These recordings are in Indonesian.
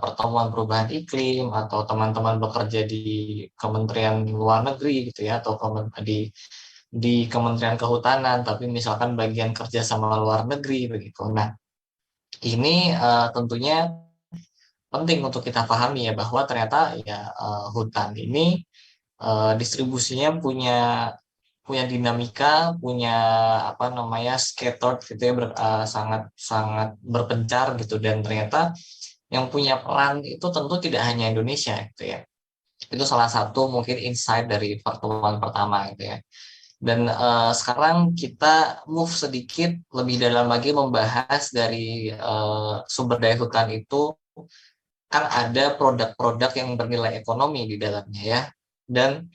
pertemuan perubahan iklim atau teman-teman bekerja di Kementerian Luar Negeri gitu ya atau di Kementerian Kehutanan tapi misalkan bagian kerja sama luar negeri begitu. Nah, ini tentunya penting untuk kita pahami ya bahwa ternyata ya hutan ini distribusinya punya punya dinamika, punya apa namanya scattered gitu ya, sangat sangat berpencar gitu dan ternyata yang punya peran itu tentu tidak hanya Indonesia gitu ya. Itu salah satu mungkin insight dari pertemuan pertama gitu ya. Dan sekarang kita move sedikit lebih dalam lagi membahas dari sumber daya hutan itu kan ada produk-produk yang bernilai ekonomi di dalamnya ya. Dan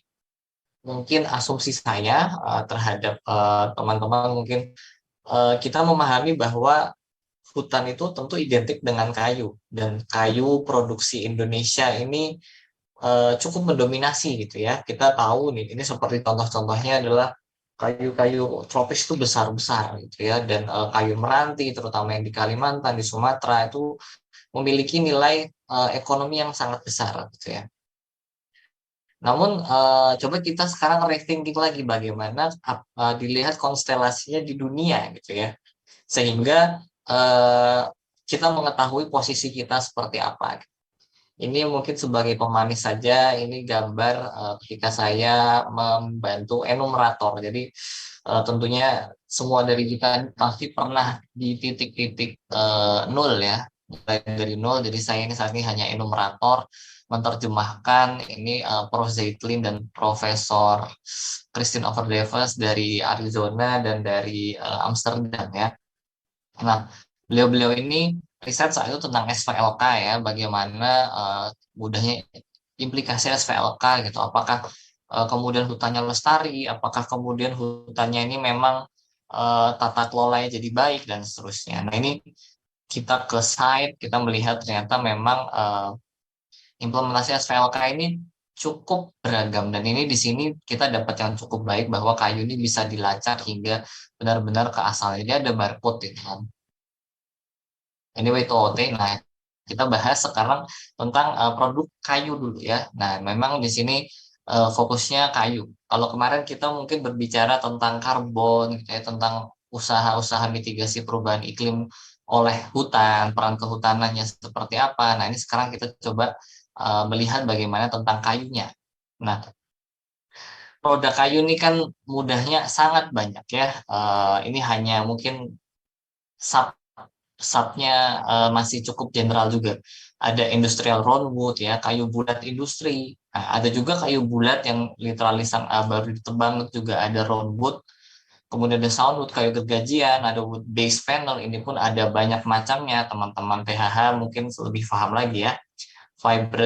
mungkin asumsi saya terhadap teman-teman mungkin kita memahami bahwa hutan itu tentu identik dengan kayu dan kayu produksi Indonesia ini cukup mendominasi gitu ya. Kita tahu nih, ini seperti contoh-contohnya adalah kayu-kayu tropis itu besar-besar gitu ya dan kayu meranti terutama yang di Kalimantan, di Sumatera itu memiliki nilai ekonomi yang sangat besar gitu ya. Namun coba kita sekarang rethinking lagi bagaimana dilihat konstelasinya di dunia gitu ya. Sehingga eh, kita mengetahui posisi kita seperti apa. Ini mungkin sebagai pemanis saja, ini gambar ketika saya membantu enumerator. Jadi tentunya semua dari kita pasti pernah di titik-titik nol ya, mulai dari nol. Jadi saya ini saat ini hanya enumerator, menerjemahkan ini Prof. Zeitlin dan Profesor Christine Overdevest dari Arizona dan dari Amsterdam ya. Nah, beliau-beliau ini riset saat itu tentang SVLK ya, bagaimana mudahnya implikasi SVLK gitu. Apakah kemudian hutannya lestari, apakah kemudian hutannya ini memang tata kelolanya jadi baik dan seterusnya. Nah, ini kita ke site, kita melihat ternyata memang implementasi SVLK ini cukup beragam dan ini di sini kita dapat yang cukup baik bahwa kayu ini bisa dilacak hingga benar-benar ke asalnya. Dia ada barcode itu kan. Anyway, itu OT. Nah, kita bahas sekarang tentang produk kayu dulu ya. Nah, memang di sini fokusnya kayu. Kalau kemarin kita mungkin berbicara tentang karbon, gitu ya, tentang usaha-usaha mitigasi perubahan iklim oleh hutan, peran kehutanannya seperti apa. Nah, ini sekarang kita coba melihat bagaimana tentang kayunya. Nah, produk kayu ini kan mudahnya sangat banyak ya. Ini hanya mungkin sub subnya masih cukup general juga. Ada industrial roundwood ya, kayu bulat industri. Nah, ada juga kayu bulat yang literalis baru ditebang juga ada roundwood. Kemudian ada soundwood, kayu gergajian, ada wood base panel. Ini pun ada banyak macamnya. Teman-teman PHH mungkin lebih paham lagi ya. Fiber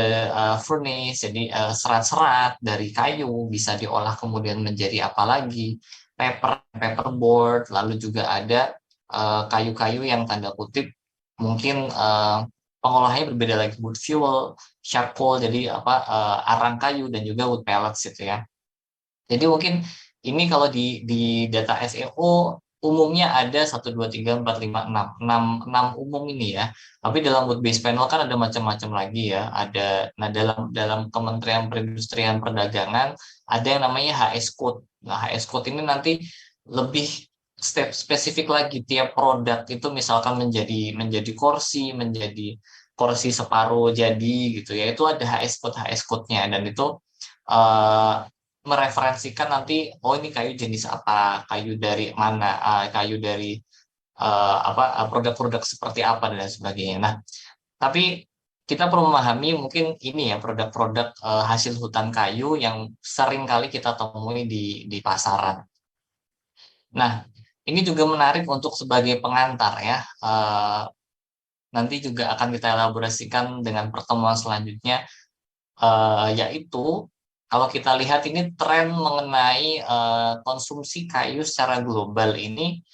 furnace, jadi serat-serat dari kayu bisa diolah kemudian menjadi apa lagi? Paperboard, lalu juga ada kayu-kayu yang tanda kutip mungkin pengolahannya berbeda lagi, wood fuel, charcoal, jadi apa arang kayu dan juga wood pellets gitu ya. Jadi mungkin ini kalau di data SEO umumnya ada 1, 2, 3, 4, 5, 6 umum ini ya. Tapi dalam wood base panel kan ada macam-macam lagi ya. Nah dalam dalam Kementerian Perindustrian Perdagangan ada yang namanya HS code. Nah HS code ini nanti lebih step spesifik lagi tiap produk itu misalkan menjadi kursi separuh jadi gitu ya. Itu ada HS code-nya dan itu eh, mereferensikan nanti oh ini kayu jenis apa, kayu dari mana, kayu dari apa produk-produk seperti apa dan lain sebagainya. Nah, tapi kita perlu memahami mungkin ini ya produk-produk hasil hutan kayu yang sering kali kita temui di pasaran. Nah, ini juga menarik untuk sebagai pengantar ya. Nanti juga akan kita elaborasikan dengan pertemuan selanjutnya yaitu kalau kita lihat ini tren mengenai konsumsi kayu secara global ini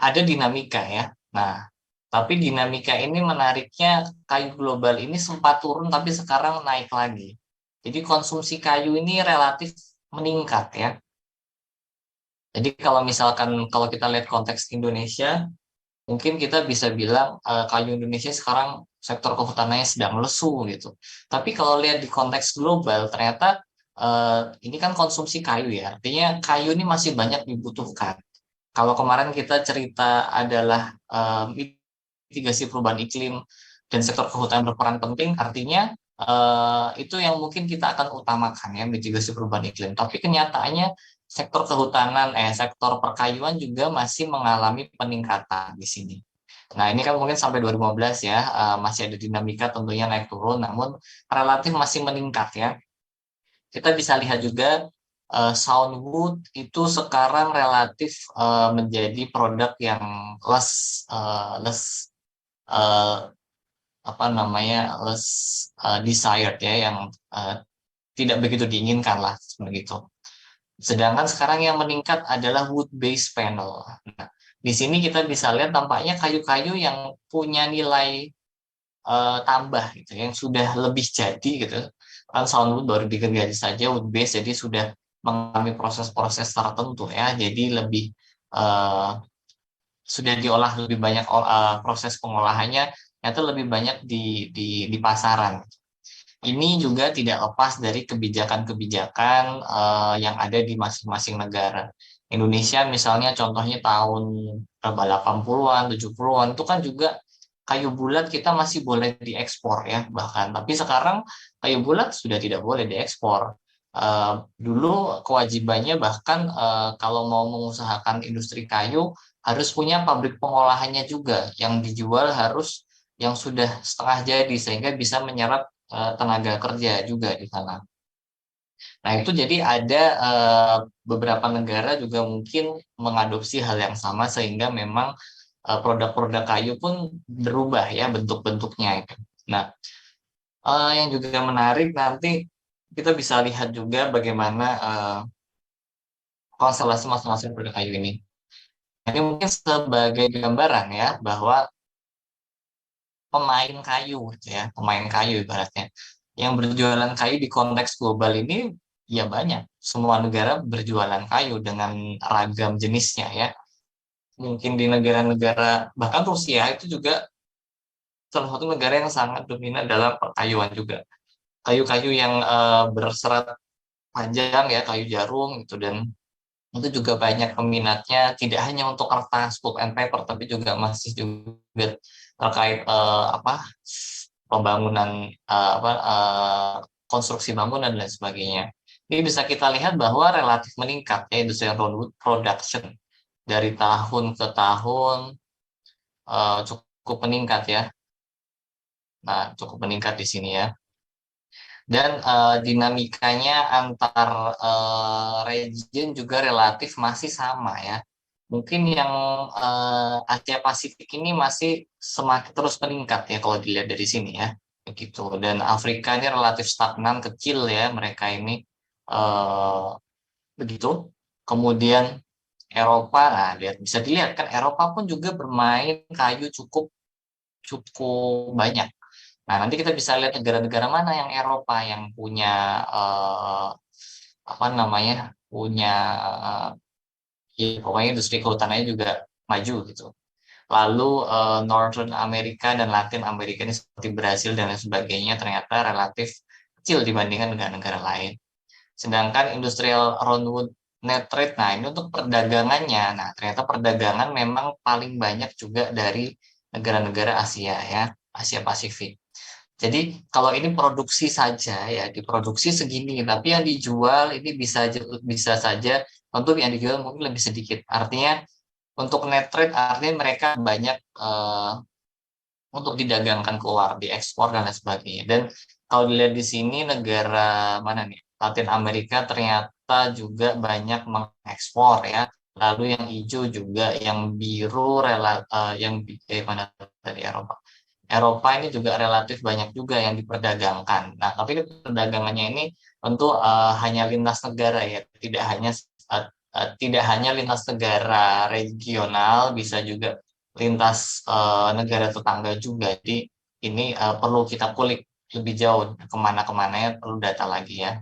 ada dinamika ya. Nah, tapi dinamika ini menariknya kayu global ini sempat turun tapi sekarang naik lagi. Jadi konsumsi kayu ini relatif meningkat ya. Jadi kalau misalkan kita lihat konteks Indonesia, mungkin kita bisa bilang kayu Indonesia sekarang sektor kehutanannya sedang lesu gitu. Tapi kalau lihat di konteks global, ternyata ini kan konsumsi kayu ya, artinya kayu ini masih banyak dibutuhkan. Kalau kemarin kita cerita adalah mitigasi perubahan iklim dan sektor kehutanan berperan penting, artinya itu yang mungkin kita akan utamakan ya, mitigasi perubahan iklim. Tapi kenyataannya sektor perkayuan juga masih mengalami peningkatan di sini. Nah, ini kan mungkin sampai 2015 ya, masih ada dinamika tentunya naik turun, namun relatif masih meningkat ya. Kita bisa lihat juga Soundwood itu sekarang relatif menjadi produk yang less eh, apa namanya less desired ya, yang eh, tidak begitu diinginkan lah begitu. Sedangkan sekarang yang meningkat adalah wood based panel. Nah, di sini kita bisa lihat tampaknya kayu-kayu yang punya nilai tambah gitu, yang sudah lebih jadi gitu. Kan soundwood baru digergaji saja, wood base jadi sudah mengalami proses-proses tertentu ya, jadi lebih eh, sudah diolah lebih banyak, proses pengolahannya itu lebih banyak di pasaran. Ini juga tidak lepas dari kebijakan-kebijakan yang ada di masing-masing negara. Indonesia misalnya contohnya tahun berapa 80-an, 70-an itu kan juga kayu bulat kita masih boleh diekspor ya bahkan. Tapi sekarang kayu bulat sudah tidak boleh diekspor. Dulu kewajibannya bahkan kalau mau mengusahakan industri kayu harus punya pabrik pengolahannya juga yang dijual harus yang sudah setengah jadi sehingga bisa menyerap tenaga kerja juga di sana. Nah, itu jadi ada beberapa negara juga mungkin mengadopsi hal yang sama sehingga memang produk-produk kayu pun berubah ya bentuk-bentuknya itu. Nah, yang juga menarik nanti kita bisa lihat juga bagaimana konstelasi masing-masing produk kayu ini. Ini mungkin sebagai gambaran ya bahwa pemain kayu gitu ya, pemain kayu ibaratnya. Yang berjualan kayu di konteks global ini ya banyak. Semua negara berjualan kayu dengan ragam jenisnya ya. Mungkin di negara-negara, bahkan Rusia itu juga salah satu negara yang sangat dominan dalam perkayuan juga. Kayu-kayu yang berserat panjang ya, kayu jarum gitu, dan itu juga banyak peminatnya, tidak hanya untuk kertas, pulp and paper, tapi juga masih juga terkait pembangunan, konstruksi bangunan dan sebagainya. Ini bisa kita lihat bahwa relatif meningkat ya industri roadwood production dari tahun ke tahun, cukup meningkat ya. Nah, cukup meningkat di sini ya. Dan dinamikanya antar region juga relatif masih sama ya. Mungkin yang Asia Pasifik ini masih semakin terus meningkat ya kalau dilihat dari sini ya, begitu. Dan Afrika ini relatif stagnan, kecil ya mereka ini, eh, begitu. Kemudian Eropa, nah lihat bisa dilihat kan Eropa pun juga bermain kayu cukup cukup banyak. Nah, nanti kita bisa lihat negara-negara mana yang Eropa yang punya eh, punya ya, pokoknya industri kehutanannya juga maju gitu. Lalu Northern America dan Latin Amerika ini seperti Brasil dan lain sebagainya ternyata relatif kecil dibandingkan negara-negara lain. Sedangkan industrial roundwood net trade, nah ini untuk perdagangannya. Nah, ternyata perdagangan memang paling banyak juga dari negara-negara Asia ya, Asia Pasifik. Jadi kalau ini produksi saja ya diproduksi segini, tapi yang dijual ini bisa saja untuk yang dijual mungkin lebih sedikit. Artinya untuk net trade artinya mereka banyak untuk didagangkan keluar, diekspor dan lain sebagainya. Dan kalau dilihat di sini negara mana nih? Latin Amerika ternyata juga banyak mengekspor ya. Lalu yang hijau juga, yang biru mana tadi Eropa. Eropa ini juga relatif banyak juga yang diperdagangkan. Nah, tapi perdagangannya ini tentu hanya lintas negara ya, tidak hanya lintas negara regional, bisa juga lintas negara tetangga juga. Jadi ini perlu kita kulik lebih jauh kemana-kemana ya, perlu data lagi ya.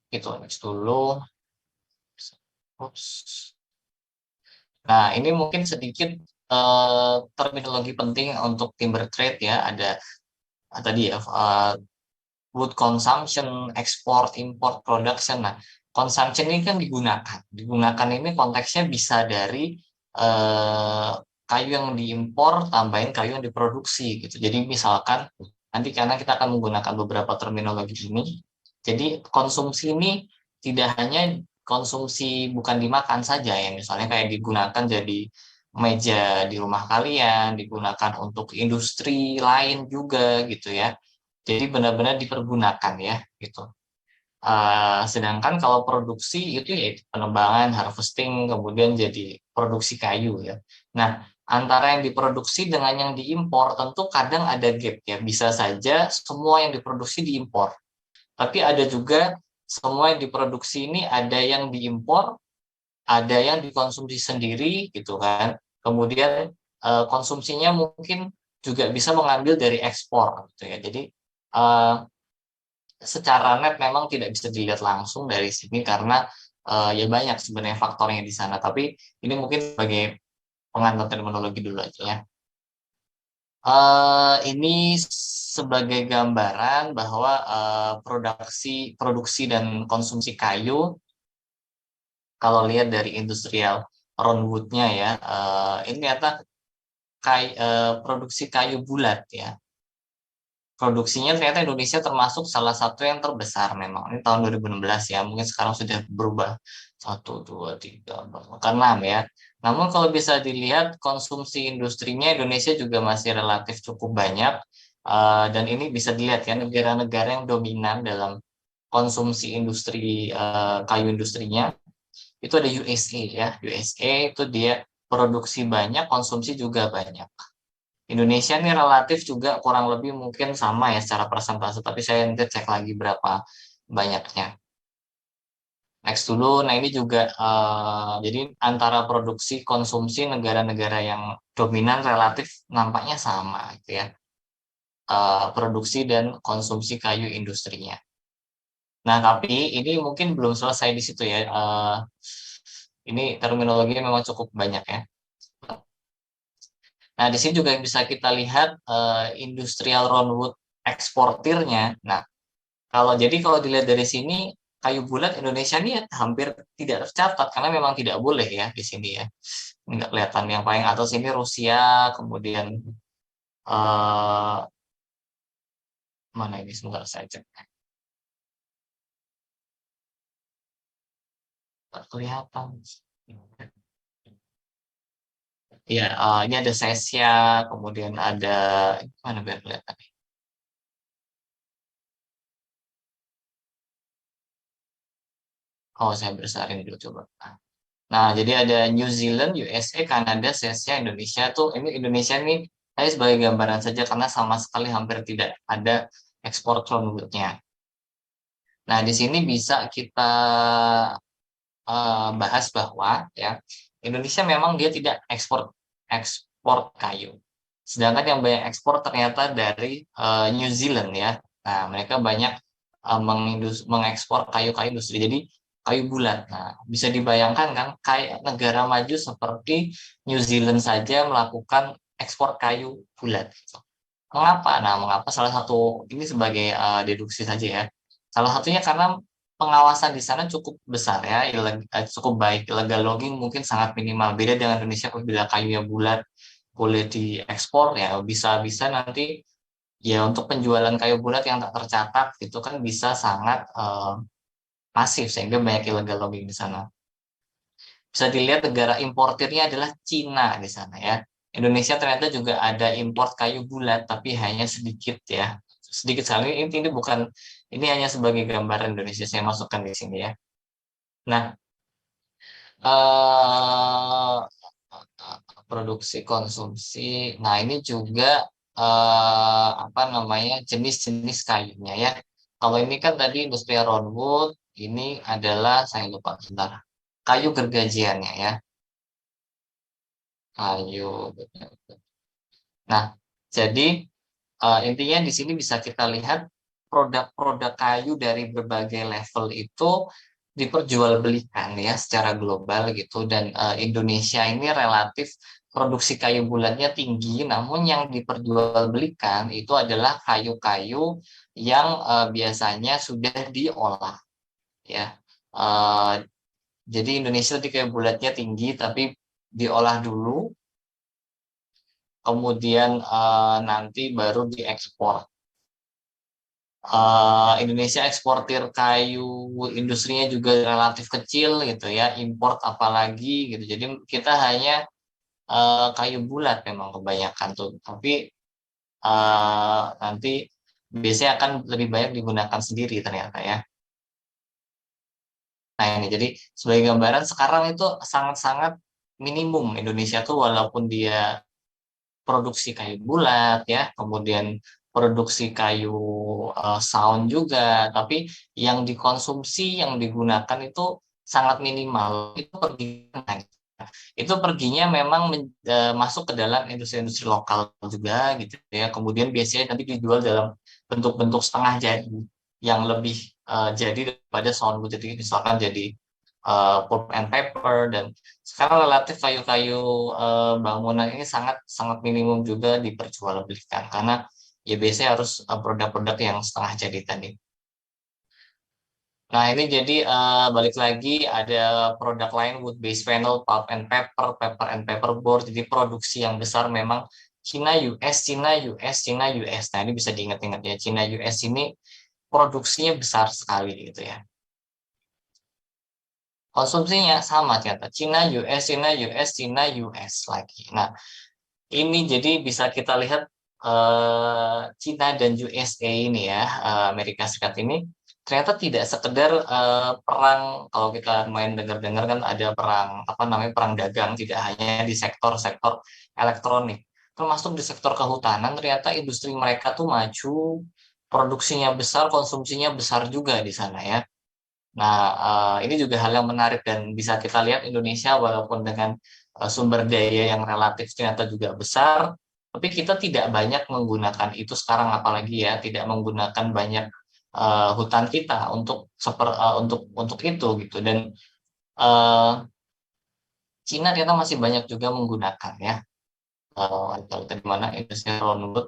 Itu next dulu. Ups. Nah, ini mungkin sedikit terminologi penting untuk timber trade ya, ada tadi ya, wood consumption, export, import, production. Nah, consumption ini kan digunakan ini konteksnya bisa dari eh, kayu yang diimpor tambahin kayu yang diproduksi gitu. Jadi misalkan nanti karena kita akan menggunakan beberapa terminologi ini, jadi konsumsi ini tidak hanya konsumsi bukan dimakan saja ya, misalnya kayak digunakan jadi meja di rumah kalian, digunakan untuk industri lain juga gitu ya. Jadi benar-benar dipergunakan ya gitu. Sedangkan kalau produksi itu ya penebangan, harvesting, kemudian jadi produksi kayu ya. Nah, antara yang diproduksi dengan yang diimpor tentu kadang ada gap ya. Bisa saja semua yang diproduksi diimpor. Tapi ada juga semua yang diproduksi ini ada yang diimpor, ada yang dikonsumsi sendiri gitu kan. Kemudian konsumsinya mungkin juga bisa mengambil dari ekspor gitu ya. Jadi eh, secara net memang tidak bisa dilihat langsung dari sini karena ya banyak sebenarnya faktornya di sana. Tapi ini mungkin sebagai pengantar terminologi dulu aja ya. Ini sebagai gambaran bahwa produksi dan konsumsi kayu kalau lihat dari industrial roundwood-nya ya, ini ternyata produksi kayu bulat ya. Produksinya ternyata Indonesia termasuk salah satu yang terbesar memang. Ini tahun 2016 ya, mungkin sekarang sudah berubah. Satu, dua, tiga, empat, bahkan enam ya. Namun kalau bisa dilihat konsumsi industrinya Indonesia juga masih relatif cukup banyak. Dan ini bisa dilihat ya negara-negara yang dominan dalam konsumsi industri kayu industrinya itu ada USA ya. USA itu dia produksi banyak, konsumsi juga banyak. Indonesia ini relatif juga kurang lebih mungkin sama ya secara persentase, tapi saya nanti cek lagi berapa banyaknya. Next dulu, nah ini juga jadi antara produksi konsumsi negara-negara yang dominan relatif nampaknya sama gitu ya. Produksi dan konsumsi kayu industrinya. Nah, tapi ini mungkin belum selesai di situ ya. Ini terminologinya memang cukup banyak ya. Nah, di sini juga bisa kita lihat industrial roundwood eksportirnya. Nah, kalau dilihat dari sini kayu bulat Indonesia ini hampir tidak tercatat karena memang tidak boleh ya di sini ya. Nggak kelihatan yang paling atas ini Rusia, kemudian eh, mana ini sebentar saya cek. Nggak kelihatan. Ya, ini ada Sesia, kemudian ada mana biar kelihatan. Oh, saya besarin dulu coba. Nah, jadi ada New Zealand, USA, Kanada, Sesia, Indonesia tuh. Ini Indonesia nih saya sebagai gambaran saja karena sama sekali hampir tidak ada ekspor clownwood-nya. Nah, di sini bisa kita bahas bahwa ya Indonesia memang dia tidak ekspor ekspor kayu. Sedangkan yang banyak ekspor ternyata dari New Zealand ya. Nah, mereka banyak mengekspor kayu-kayu industri. Jadi kayu bulat. Nah, bisa dibayangkan kan kayak negara maju seperti New Zealand saja melakukan ekspor kayu bulat. Mengapa? Nah, mengapa salah satu ini sebagai deduksi saja ya. Salah satunya karena pengawasan di sana cukup besar ya, cukup baik. Illegal logging mungkin sangat minimal. Beda dengan Indonesia apabila kayunya bulat boleh diekspor ya bisa-bisa nanti ya untuk penjualan kayu bulat yang tak tercatat itu kan bisa sangat masif sehingga banyak illegal logging di sana. Bisa dilihat negara importirnya adalah Cina di sana ya. Indonesia ternyata juga ada import kayu bulat tapi hanya sedikit ya. Sedikit sekali ini bukan ini hanya sebagai gambaran Indonesia saya masukkan di sini ya. Nah, eh produksi konsumsi. Nah, ini juga apa namanya jenis-jenis kayunya ya. Kalau ini kan tadi industrial roundwood, ini adalah saya lupa sebentar. Kayu gergajiannya ya, kayu. Nah, jadi intinya di sini bisa kita lihat produk-produk kayu dari berbagai level itu diperjualbelikan ya secara global gitu dan Indonesia ini relatif produksi kayu bulatnya tinggi, namun yang diperjualbelikan itu adalah kayu-kayu yang biasanya sudah diolah, ya. Eh, jadi Indonesia tadi kayu bulatnya tinggi, tapi diolah dulu, kemudian nanti baru diekspor. Indonesia eksportir kayu industrinya juga relatif kecil gitu ya, import apalagi gitu. Jadi kita hanya kayu bulat memang kebanyakan tuh, tapi nanti biasanya akan lebih banyak digunakan sendiri ternyata ya. Nah ini jadi sebagai gambaran sekarang itu sangat-sangat minimum Indonesia tuh, walaupun dia produksi kayu bulat ya, kemudian produksi kayu saung juga, tapi yang dikonsumsi, yang digunakan itu sangat minimal. Itu perginya memang masuk ke dalam industri-industri lokal juga gitu ya. Kemudian biasanya nanti dijual dalam bentuk-bentuk setengah jadi yang lebih jadi daripada sound. Jadi misalkan jadi pulp and paper, dan sekarang relatif kayu-kayu bangunan ini sangat sangat minimum juga diperjualbelikan karena ya biasanya harus produk-produk yang setengah jadi tadi. Nah, ini jadi balik lagi ada produk lain, wood based panel, pulp and paper, paper and paperboard. Jadi produksi yang besar memang Cina US, Cina US, Cina US. Nah, ini bisa diingat-ingat ya, Cina US ini produksinya besar sekali gitu ya. Konsumsinya sama ternyata, Cina US, Cina US, Cina US lagi. Nah, ini jadi bisa kita lihat Cina dan USA ini ya, Amerika Serikat ini ternyata tidak sekedar perang. Kalau kita main dengar-dengar kan ada perang apa namanya, perang dagang, tidak hanya di sektor-sektor elektronik, termasuk di sektor kehutanan ternyata industri mereka tuh maju, produksinya besar, konsumsinya besar juga di sana ya. Nah, ini juga hal yang menarik dan bisa kita lihat Indonesia walaupun dengan sumber daya yang relatif ternyata juga besar, tapi kita tidak banyak menggunakan itu sekarang, apalagi ya tidak menggunakan banyak hutan kita untuk itu gitu. Dan eh, Cina ternyata masih banyak juga menggunakan ya. Kalau tadi mana industri roundwood,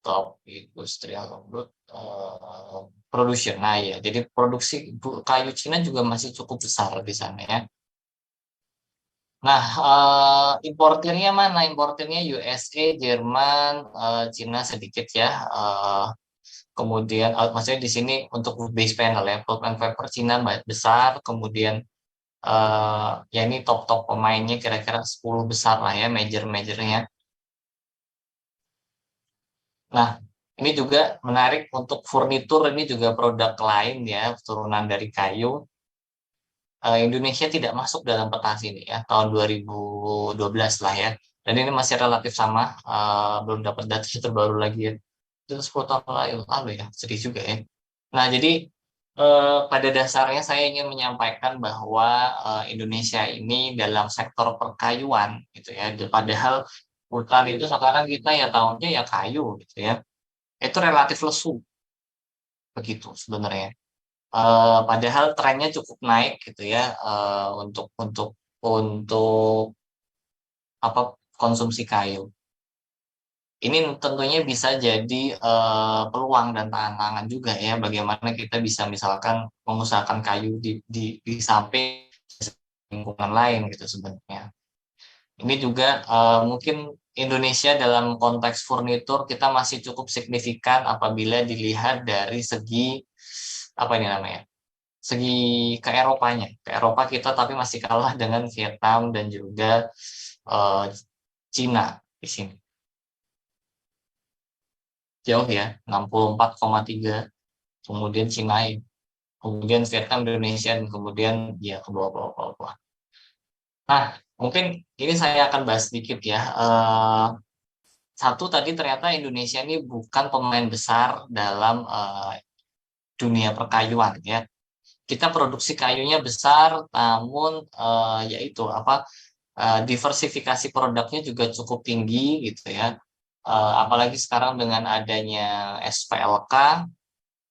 top industrial roundwood production. Nah ya, jadi produksi kayu Cina juga masih cukup besar di sana ya. Nah, importirnya mana? Importirnya USA, Jerman, Cina sedikit ya. Kemudian, maksudnya di sini untuk wood base panel ya, pulp and paper Cina besar. Kemudian, ya ini top-top pemainnya kira-kira 10 besar lah ya, major-majornya. Nah, ini juga menarik untuk furnitur, ini juga produk lain ya, turunan dari kayu. Indonesia tidak masuk dalam peta sini ya, tahun 2012 lah ya. Dan ini masih relatif sama, belum dapat data terbaru lagi ya. Itu 10 tahun lalu ya, sedih juga ya. Nah, jadi pada dasarnya saya ingin menyampaikan bahwa Indonesia ini dalam sektor perkayuan gitu ya. Padahal hutan itu sekarang kita ya tahunnya ya kayu gitu ya. Itu relatif lesu begitu sebenarnya. Padahal trennya cukup naik gitu ya, untuk apa, konsumsi kayu. Ini tentunya bisa jadi peluang dan tantangan juga ya, bagaimana kita bisa misalkan mengusahakan kayu di samping lingkungan lain gitu sebenarnya. Ini juga mungkin Indonesia dalam konteks furnitur kita masih cukup signifikan apabila dilihat dari segi apa ini namanya, segi ke Eropanya. Ke Eropa kita tapi masih kalah dengan Vietnam dan juga eh, Cina di sini. Jauh ya, 64,3. Kemudian Cina, kemudian Vietnam, Indonesia, dan kemudian ya ke bawah-bawah. Nah, mungkin ini saya akan bahas sedikit ya. Satu tadi ternyata Indonesia ini bukan pemain besar dalam dunia perkayuan ya. Kita produksi kayunya besar, namun yaitu apa, diversifikasi produknya juga cukup tinggi gitu ya. Apalagi sekarang dengan adanya SPLK.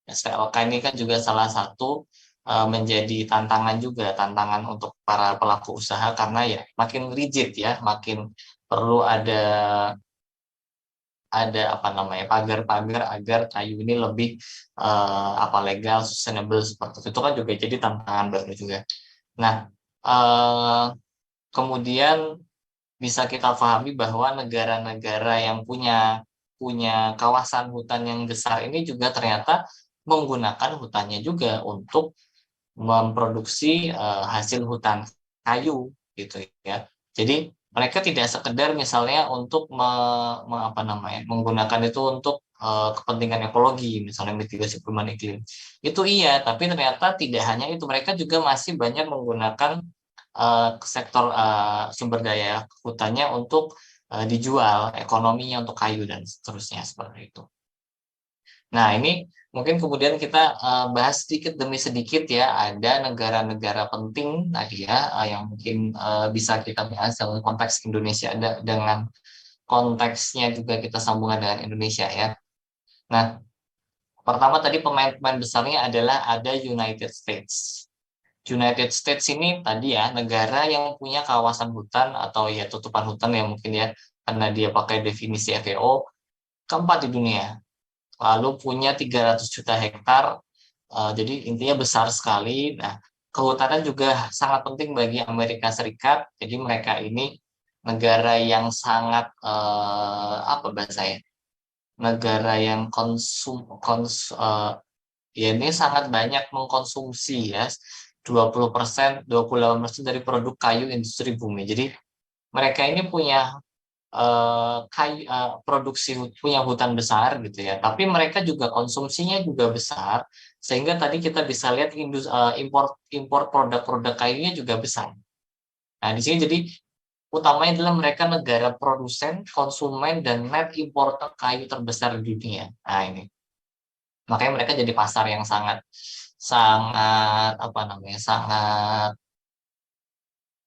SPLK ini kan juga salah satu menjadi tantangan juga, tantangan untuk para pelaku usaha karena ya makin rigid ya, makin perlu ada apa namanya pagar-pagar agar kayu ini lebih legal, sustainable seperti itu kan juga jadi tantangan baru juga. Nah, eh, kemudian bisa kita pahami bahwa negara-negara yang punya punya kawasan hutan yang besar ini juga ternyata menggunakan hutannya juga untuk memproduksi hasil hutan kayu gitu ya. Jadi mereka tidak sekedar misalnya untuk menggunakan itu untuk kepentingan ekologi, misalnya mitigasi perubahan iklim. Itu iya, tapi ternyata tidak hanya itu, mereka juga masih banyak menggunakan sektor sumber daya hutannya untuk dijual, ekonominya untuk kayu dan seterusnya seperti itu. Nah, ini mungkin kemudian kita bahas sedikit demi sedikit ya, ada negara-negara penting tadi ya, yang mungkin bisa kita bahas dalam konteks Indonesia dengan konteksnya juga kita sambungkan dengan Indonesia ya. Nah, pertama tadi pemain-pemain besarnya adalah ada United States. United States ini tadi ya, negara yang punya kawasan hutan atau ya tutupan hutan ya mungkin ya, karena dia pakai definisi FAO, keempat di dunia. Lalu punya 300 juta hektar, jadi intinya besar sekali. Nah, kehutanan juga sangat penting bagi Amerika Serikat. Jadi mereka ini negara yang sangat apa bahasanya? Negara yang ya ini sangat banyak mengkonsumsi ya. 20%, 28% dari produk kayu industri bumi. Jadi mereka ini punya produksi punya hutan besar gitu ya, tapi mereka juga konsumsinya juga besar, sehingga tadi kita bisa lihat impor impor produk-produk kayunya juga besar. Nah, di sini jadi utamanya adalah mereka negara produsen, konsumen, dan net importer kayu terbesar di dunia. Nah, ini makanya mereka jadi pasar yang sangat sangat apa namanya sangat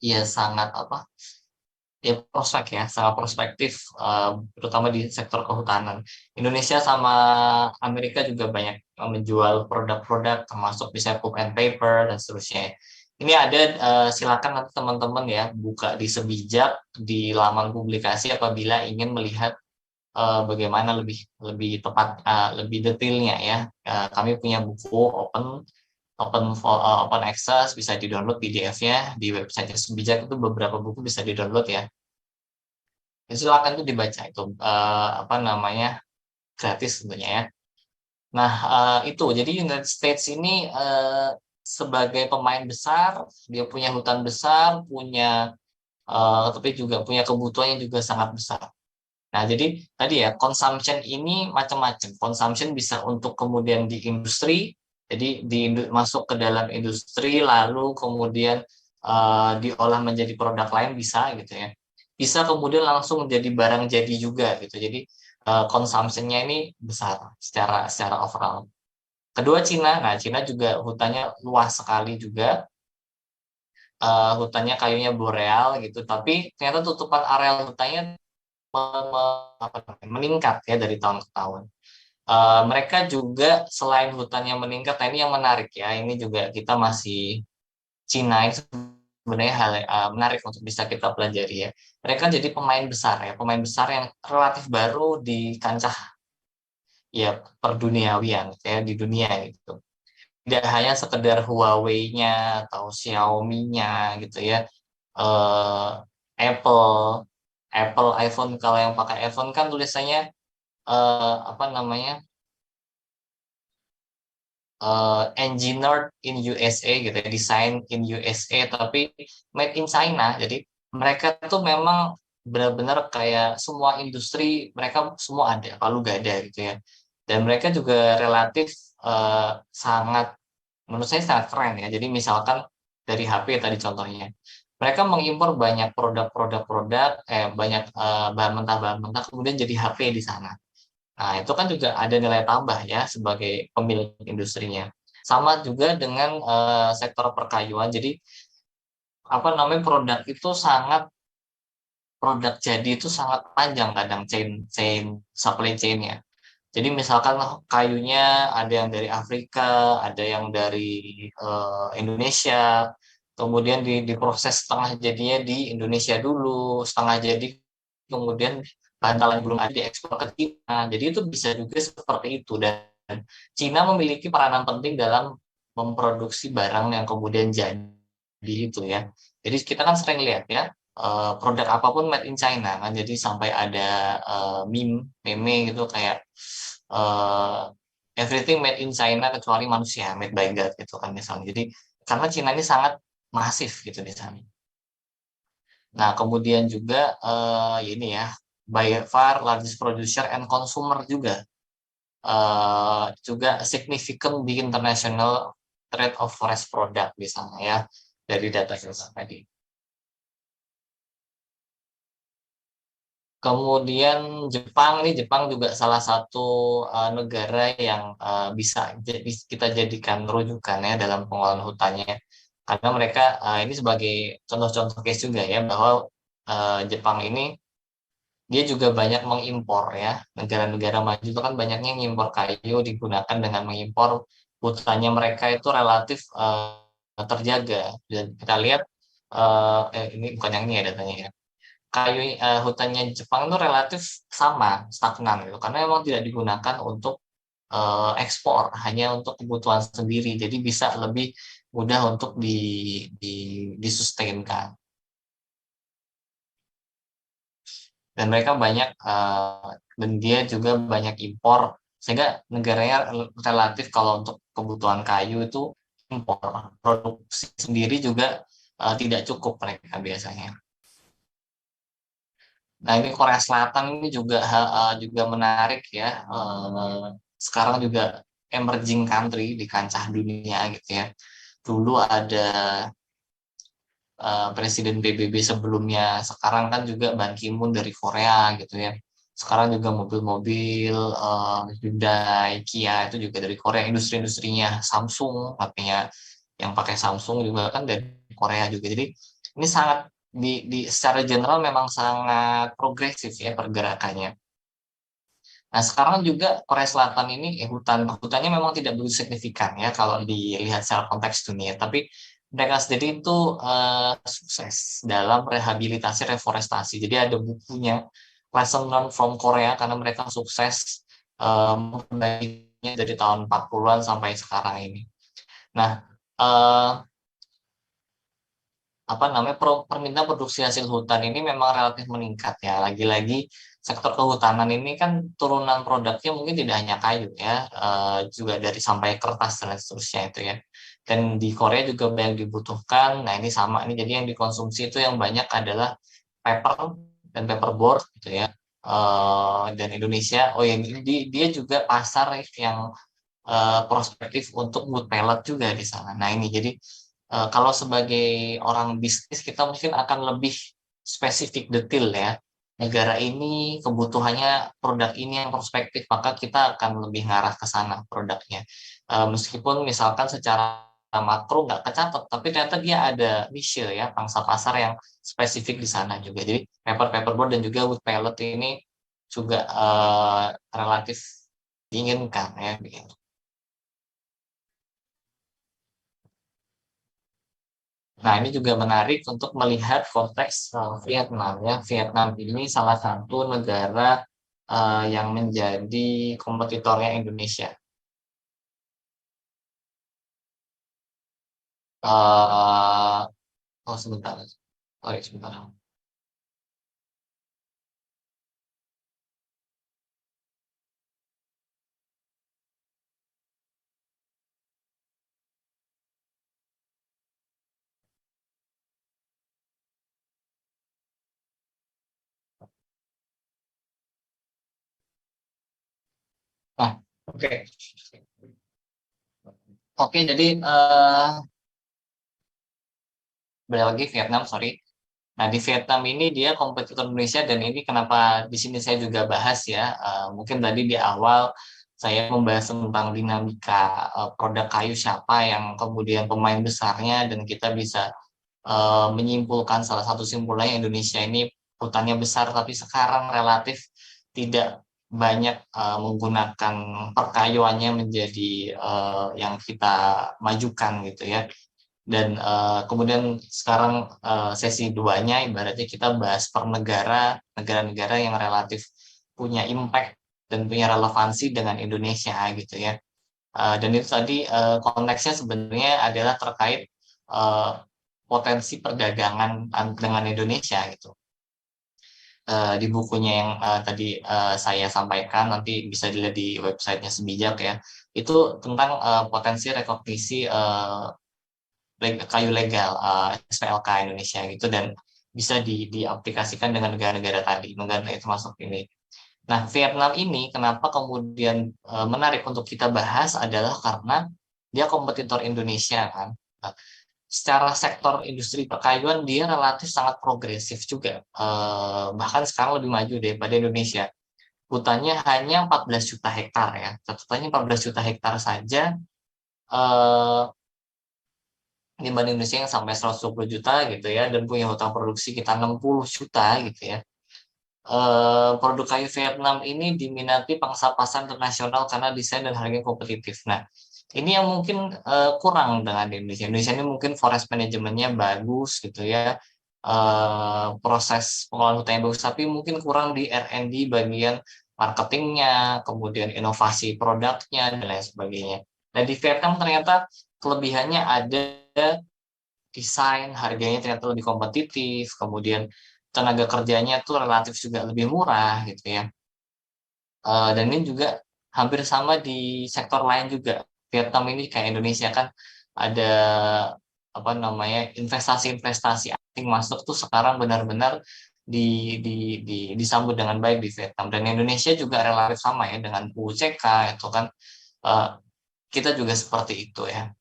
ya sangat apa ya prospek ya, sangat prospektif, terutama di sektor kehutanan. Indonesia sama Amerika juga banyak menjual produk-produk termasuk bisa pulp and paper dan seterusnya. Ini ada silakan nanti teman-teman ya buka di Sebijak di laman publikasi apabila ingin melihat bagaimana lebih lebih tepat lebih detailnya ya. Kami punya buku open access bisa di-download PDF-nya di website Sebijak itu beberapa buku bisa di-download ya. Ya, silakan tuh dibaca itu apa namanya gratis tentunya ya. Nah itu jadi United States ini sebagai pemain besar dia punya hutan besar punya tapi juga punya kebutuhan yang juga sangat besar. Nah jadi tadi ya consumption ini macam-macam. Consumption bisa untuk kemudian di industri jadi masuk ke dalam industri lalu kemudian diolah menjadi produk lain bisa gitu ya bisa kemudian langsung menjadi barang jadi juga gitu. Jadi consumption-nya ini besar secara overall. Kedua Cina, nah Cina juga hutannya luas sekali juga, hutannya kayunya boreal gitu, tapi ternyata tutupan areal hutannya meningkat ya dari tahun ke tahun. Mereka juga selain hutannya meningkat, nah ini yang menarik ya, ini juga kita masih Cina itu sebenarnya hal menarik untuk bisa kita pelajari ya. Mereka jadi pemain besar ya, pemain besar yang relatif baru di kancah ya perduniawian ya di dunia gitu. Tidak hanya sekedar Huawei-nya atau Xiaomi-nya gitu ya. Eh, Apple, Apple iPhone kalau yang pakai iPhone kan tulisannya apa namanya engineered in USA gitu ya, design in USA tapi made in China. Jadi mereka tuh memang benar-benar kayak semua industri mereka semua ada, kalau nggak ada gitu ya. Dan mereka juga relatif sangat menurut saya sangat keren ya. Jadi misalkan dari HP tadi contohnya, mereka mengimpor banyak produk-produk, banyak bahan mentah kemudian jadi HP di sana. Nah, itu kan juga ada nilai tambah ya sebagai pemilik industrinya. Sama juga dengan sektor perkayuan. Jadi apa namanya produk jadi itu sangat panjang kadang chain chain supply chain-nya. Jadi misalkan kayunya ada yang dari Afrika, ada yang dari Indonesia, kemudian diproses setengah jadinya di Indonesia dulu, setengah jadi kemudian bantalan belum ada diekspor ke Cina. Jadi itu bisa juga seperti itu, dan Cina memiliki peranan penting dalam memproduksi barang yang kemudian jadi itu ya. Jadi kita kan sering lihat ya, produk apapun made in China kan, jadi sampai ada meme gitu kayak eh, everything made in China kecuali manusia, made by God gitu kan misalnya. Jadi karena Cina ini sangat masif gitu di sana. Nah, kemudian juga ini ya, by far largest producer and consumer juga, juga significant di international trade of forest product misalnya ya, dari data yang tadi. Kemudian Jepang nih, Jepang juga salah satu negara yang bisa kita jadikan rujukan ya dalam pengelolaan hutannya. Karena mereka ini sebagai contoh-contoh case juga ya, bahwa Jepang ini dia juga banyak mengimpor ya. Negara-negara maju itu kan banyaknya yang mengimpor kayu, digunakan dengan mengimpor hutannya mereka itu relatif terjaga. Dan kita lihat ini bukan yang ini ya datanya ya, kayu hutannya Jepang itu relatif sama, stagnan gitu, karena memang tidak digunakan untuk ekspor, hanya untuk kebutuhan sendiri, jadi bisa lebih mudah untuk di disustainkan. Dan mereka banyak dan dia juga banyak impor, sehingga negaranya relatif kalau untuk kebutuhan kayu itu impor, produksi sendiri juga tidak cukup mereka biasanya. Nah, ini Korea Selatan ini juga juga menarik ya. Sekarang juga emerging country di kancah dunia gitu ya. Dulu ada Presiden PBB sebelumnya, sekarang kan juga Ban Ki-moon dari Korea gitu ya. Sekarang juga mobil-mobil Hyundai, Kia itu juga dari Korea. Industri-industrinya Samsung, artinya yang pakai Samsung juga kan dari Korea juga. Jadi ini sangat di secara general memang sangat progresif ya pergerakannya. Nah, sekarang juga Korea Selatan ini hutannya memang tidak begitu signifikan ya kalau dilihat secara konteks dunia, tapi mereka sendiri itu sukses dalam rehabilitasi reforestasi. Jadi ada bukunya Lesson Learned from Korea, karena mereka sukses memperbaikinya dari tahun 40-an sampai sekarang ini. Nah, eh, apa namanya, permintaan produksi hasil hutan ini memang relatif meningkat ya. Lagi-lagi sektor kehutanan ini kan turunan produknya mungkin tidak hanya kayu ya, juga dari sampai kertas dan lain seterusnya itu ya. Dan di Korea juga banyak dibutuhkan. Nah, ini sama ini, jadi yang dikonsumsi itu yang banyak adalah paper dan paperboard gitu ya. Dan Indonesia, oh ya, dia juga pasar yang prospektif untuk wood pellet juga di sana. Nah, ini jadi kalau sebagai orang bisnis kita mungkin akan lebih spesifik detail ya. Negara ini kebutuhannya produk ini yang prospektif, maka kita akan lebih ngarah ke sana produknya. Meskipun misalkan secara makro nggak kecatat, tapi ternyata dia ada niche ya, pangsa pasar yang spesifik di sana juga. Jadi paperboard dan juga wood pellet ini juga relatif diinginkan ya begitu. Nah, ini juga menarik untuk melihat konteks Vietnam ya. Vietnam ini salah satu negara yang menjadi kompetitornya Indonesia. eh oh sebentar, sorry sebentar. Nah, oke, oke. Jadi balik lagi Vietnam, sorry. Nah, di Vietnam ini dia kompetitor Indonesia, dan ini kenapa di sini saya juga bahas ya. Mungkin tadi di awal saya membahas tentang dinamika produk kayu siapa yang kemudian pemain besarnya, dan kita bisa menyimpulkan salah satu simpulannya Indonesia ini hutannya besar tapi sekarang relatif tidak banyak menggunakan perkayuannya menjadi yang kita majukan gitu ya. Dan kemudian sekarang sesi duanya ibaratnya kita bahas per negara-negara yang relatif punya impact dan punya relevansi dengan Indonesia gitu ya. Dan itu tadi konteksnya sebenarnya adalah terkait eh, potensi perdagangan dengan Indonesia gitu. Di bukunya yang tadi saya sampaikan nanti bisa dilihat di websitenya Sebijak ya. Itu tentang potensi rekognisi kayu legal SPLK Indonesia gitu dan bisa diaplikasikan dengan negara-negara tadi, negara itu masuk ini. Nah, Vietnam ini kenapa kemudian menarik untuk kita bahas adalah karena dia kompetitor Indonesia kan. Nah, secara sektor industri perkayuan dia relatif sangat progresif juga. Bahkan sekarang lebih maju daripada Indonesia. Hutannya hanya 14 juta hektar ya. Catatannya 14 juta hektar saja eh, dibanding Indonesia yang sampai 120 juta gitu ya dan punya hutan produksi kita 60 juta gitu ya. Produk kayu Vietnam ini diminati pangsa pasar internasional karena desain dan harganya kompetitif. Nah, ini yang mungkin kurang dengan di Indonesia. Indonesia ini mungkin forest manajemennya bagus gitu ya, proses pengelolaan hutannya bagus, tapi mungkin kurang di R&D bagian marketingnya, kemudian inovasi produknya dan lain sebagainya. Nah, di Vietnam ternyata kelebihannya ada desain, harganya ternyata lebih kompetitif, kemudian tenaga kerjanya tuh relatif juga lebih murah gitu ya. Dan ini juga hampir sama di sektor lain juga. Vietnam ini kayak Indonesia kan ada apa namanya investasi-investasi asing masuk tuh sekarang benar-benar di, disambut dengan baik di Vietnam dan Indonesia juga relatif sama ya dengan UCK itu kan eh, kita juga seperti itu ya.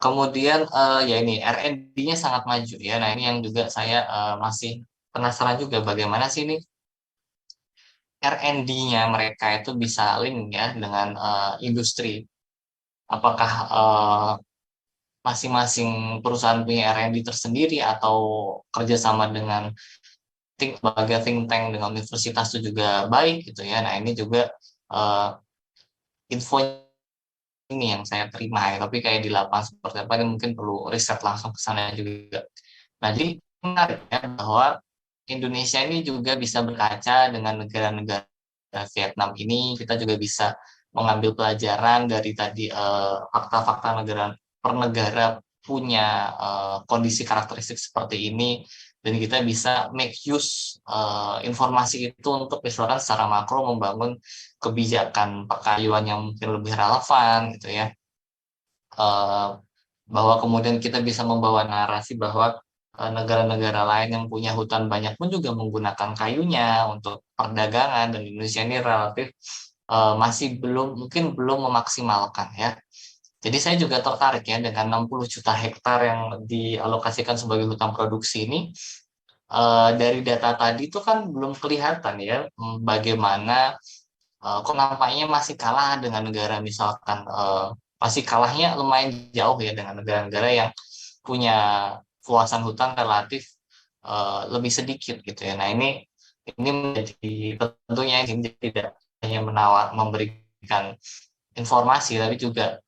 Kemudian ya ini R&D-nya sangat maju ya. Nah ini yang juga saya masih penasaran juga bagaimana sih ini R&D-nya mereka itu bisa link ya dengan industri. Apakah masing-masing perusahaan punya R&D tersendiri atau kerjasama dengan lembaga think tank dengan universitas itu juga baik gitu ya. Nah ini juga eh, info ini yang saya terima ya. Tapi kayak di lapangan seperti apa ini mungkin perlu riset langsung ke sana juga. Nah, jadi menarik ya bahwa Indonesia ini juga bisa berkaca dengan negara-negara Vietnam ini. Kita juga bisa mengambil pelajaran dari tadi fakta-fakta negara per negara punya kondisi karakteristik seperti ini dan kita bisa make use informasi itu untuk misalkan secara makro membangun kebijakan perkayuan yang mungkin lebih relevan gitu ya. Eh, bahwa kemudian kita bisa membawa narasi bahwa negara-negara lain yang punya hutan banyak pun juga menggunakan kayunya untuk perdagangan dan Indonesia ini relatif masih mungkin belum memaksimalkan ya. Jadi saya juga tertarik ya dengan 60 juta hektar yang dialokasikan sebagai hutan produksi ini. Dari data tadi itu kan belum kelihatan ya bagaimana kok nampaknya masih kalah dengan negara misalkan masih kalahnya lumayan jauh ya dengan negara-negara yang punya kawasan hutan relatif lebih sedikit gitu ya. Nah ini menjadi tentunya ini tidak hanya memberikan informasi tapi juga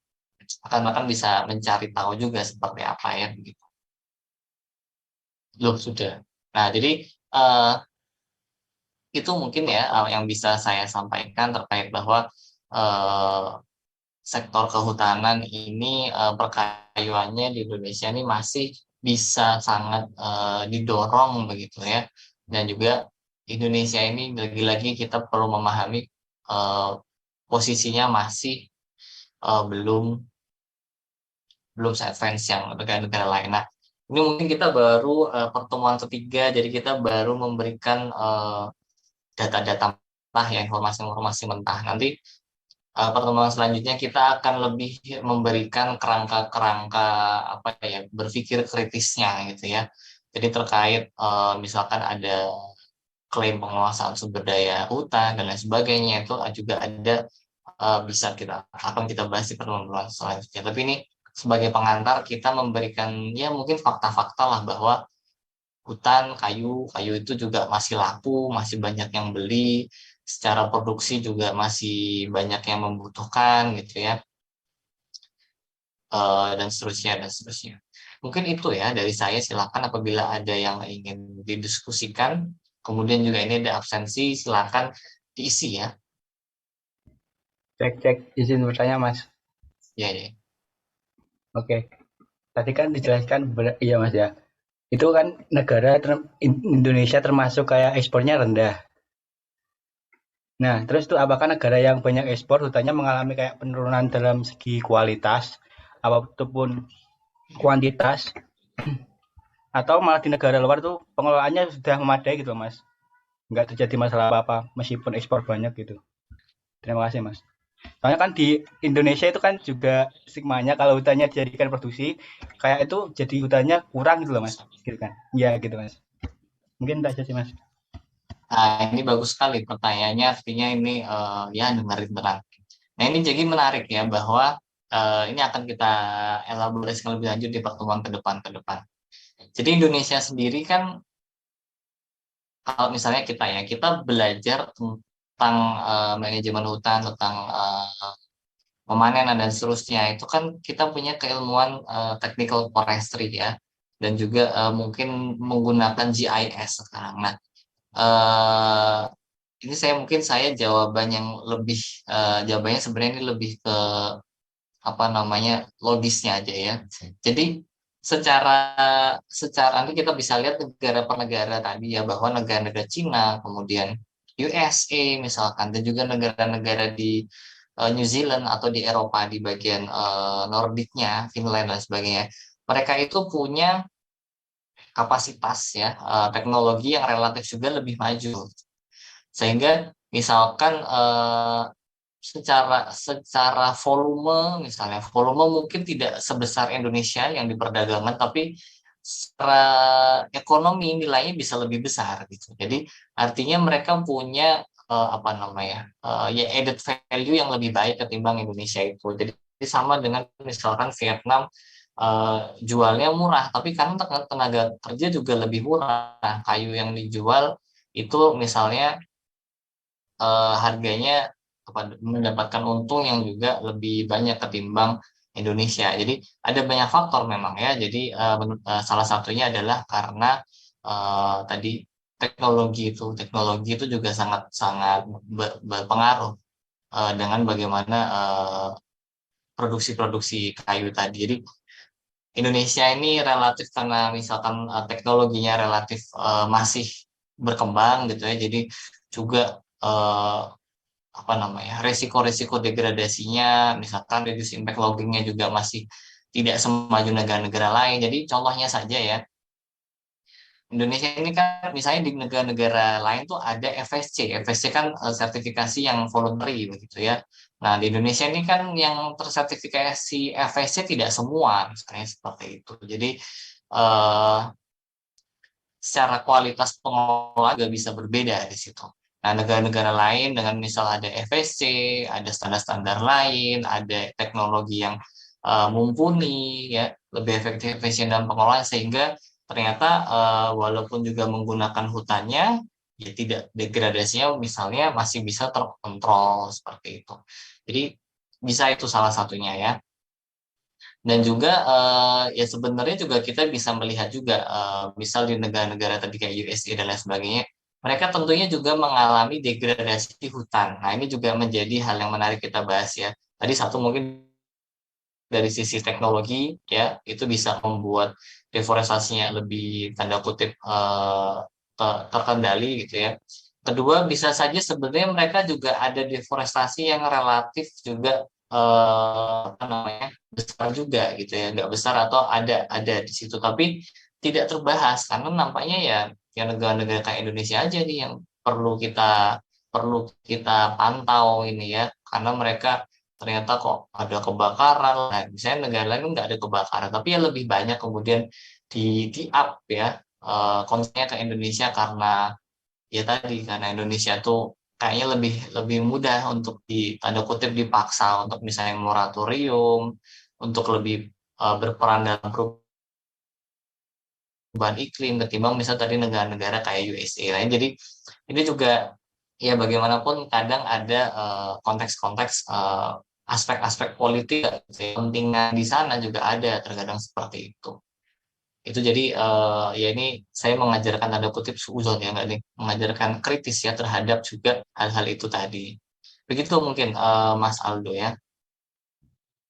akan bisa mencari tahu juga seperti apa ya begitu. Loh sudah. Nah jadi eh, itu mungkin ya yang bisa saya sampaikan terkait bahwa eh, sektor kehutanan ini perkayuannya di Indonesia ini masih bisa sangat didorong begitu ya. Dan juga Indonesia ini lagi-lagi kita perlu memahami eh, posisinya masih belum belum se-advance yang negara-negara lain. Nah, ini mungkin kita baru pertemuan ketiga, jadi kita baru memberikan data-data mentah ya informasi-informasi mentah. Nanti pertemuan selanjutnya kita akan lebih memberikan kerangka-kerangka apa ya berpikir kritisnya gitu ya. Jadi terkait misalkan ada klaim penguasaan sumber daya hutan dan lain sebagainya itu juga ada bisa akan kita bahas di pertemuan selanjutnya. Tapi ini sebagai pengantar kita memberikan ya mungkin fakta-fakta lah bahwa hutan, kayu itu juga masih laku, masih banyak yang beli, secara produksi juga masih banyak yang membutuhkan gitu ya, dan seterusnya dan seterusnya. Mungkin itu ya dari saya, silakan apabila ada yang ingin didiskusikan. Kemudian juga ini ada absensi, silakan diisi ya. Cek, izin bertanya, Mas. Ya, ya. Oke, tadi kan dijelaskan, iya Mas ya. Itu kan Indonesia termasuk kayak ekspornya rendah. Nah, terus itu apakah negara yang banyak ekspor hutannya mengalami kayak penurunan dalam segi kualitas ataupun kuantitas, atau malah di negara luar tuh pengelolaannya sudah memadai gitu Mas? Nggak terjadi masalah apa-apa meskipun ekspor banyak gitu. Terima kasih Mas. Soalnya kan di Indonesia itu kan juga stigmanya kalau hutannya dijadikan produksi, kayak itu jadi hutannya kurang gitu loh Mas. Gitu kan. Iya gitu Mas. Mungkin tak jadi Mas. Nah, ini bagus sekali pertanyaannya, artinya ini ya dengerin terang. Nah, ini jadi menarik ya bahwa ini akan kita elaborasikan lebih lanjut di pertemuan ke depan. Jadi Indonesia sendiri kan, kalau misalnya kita belajar tentang manajemen hutan, tentang pemanenan dan seterusnya, itu kan kita punya keilmuan technical forestry ya, dan juga mungkin menggunakan GIS sekarang. Nah, eh ini saya jawaban yang lebih jawabannya sebenarnya ini lebih ke apa namanya, logisnya aja ya. Jadi secara secara nanti kita bisa lihat negara per negara tadi ya, bahwa negara-negara Cina, kemudian USA misalkan, dan juga negara-negara di New Zealand atau di Eropa di bagian Nordicnya, Finland dan sebagainya. Mereka itu punya kapasitas ya, teknologi yang relatif juga lebih maju, sehingga misalkan secara volume, misalnya volume mungkin tidak sebesar Indonesia yang diperdagangkan, tapi secara ekonomi nilainya bisa lebih besar gitu. Jadi artinya mereka punya apa namanya, ya added value yang lebih baik ketimbang Indonesia itu. Jadi sama dengan misalkan Vietnam, jualnya murah, tapi karena tenaga kerja juga lebih murah. Kayu yang dijual itu misalnya harganya mendapatkan untung yang juga lebih banyak ketimbang Indonesia. Jadi ada banyak faktor memang ya. Jadi salah satunya adalah karena tadi teknologi itu juga sangat sangat berpengaruh dengan bagaimana produksi-produksi kayu tadi. Jadi Indonesia ini relatif, karena misalkan teknologinya relatif masih berkembang gitu ya. Jadi juga eh, apa namanya, resiko-resiko degradasinya, misalkan reduce impact loggingnya juga masih tidak semaju negara-negara lain. Jadi contohnya saja ya, Indonesia ini kan misalnya di negara-negara lain tuh ada FSC. FSC kan sertifikasi yang voluntary begitu ya. Nah, di Indonesia ini kan yang tersertifikasi FSC tidak semua, misalnya seperti itu. Jadi eh, secara kualitas pengelolaan juga bisa berbeda di situ. Nah, negara-negara lain dengan misal ada FSC, ada standar-standar lain, ada teknologi yang mumpuni, ya, lebih efektif, efisien dalam pengelolaan, sehingga ternyata walaupun juga menggunakan hutannya, ya tidak, degradasinya misalnya masih bisa terkontrol seperti itu. Jadi bisa itu salah satunya ya. Dan juga ya sebenarnya juga kita bisa melihat juga misal di negara-negara tadi kayak USA dan lain sebagainya, mereka tentunya juga mengalami degradasi hutan. Nah, ini juga menjadi hal yang menarik kita bahas ya. Tadi satu mungkin dari sisi teknologi ya, itu bisa membuat deforestasinya lebih tanda kutip terkendali gitu ya. Kedua, bisa saja sebenarnya mereka juga ada deforestasi yang relatif juga apa namanya, besar juga gitu ya, nggak besar atau ada di situ, tapi tidak terbahas karena nampaknya ya, ya negara-negara kayak Indonesia aja nih yang perlu kita pantau ini ya, karena mereka ternyata kok ada kebakaran. Nah, misalnya negara lain nggak ada kebakaran, tapi ya lebih banyak kemudian di up ya konsennya ke Indonesia, karena ya tadi, karena Indonesia tuh kayaknya lebih lebih mudah untuk di tanda kutip dipaksa untuk misalnya moratorium, untuk lebih berperan dalam perubahan iklim ketimbang misal tadi negara-negara kayak USA. Nah, jadi ini juga ya bagaimanapun kadang ada konteks-konteks aspek-aspek politik gitu ya, kepentingan di sana juga ada terkadang seperti itu. Itu jadi ya ini saya mengajarkan tanda kutip suuzon ya nggak nih, mengajarkan kritis ya terhadap juga hal-hal itu tadi. Begitu mungkin Mas Aldo ya.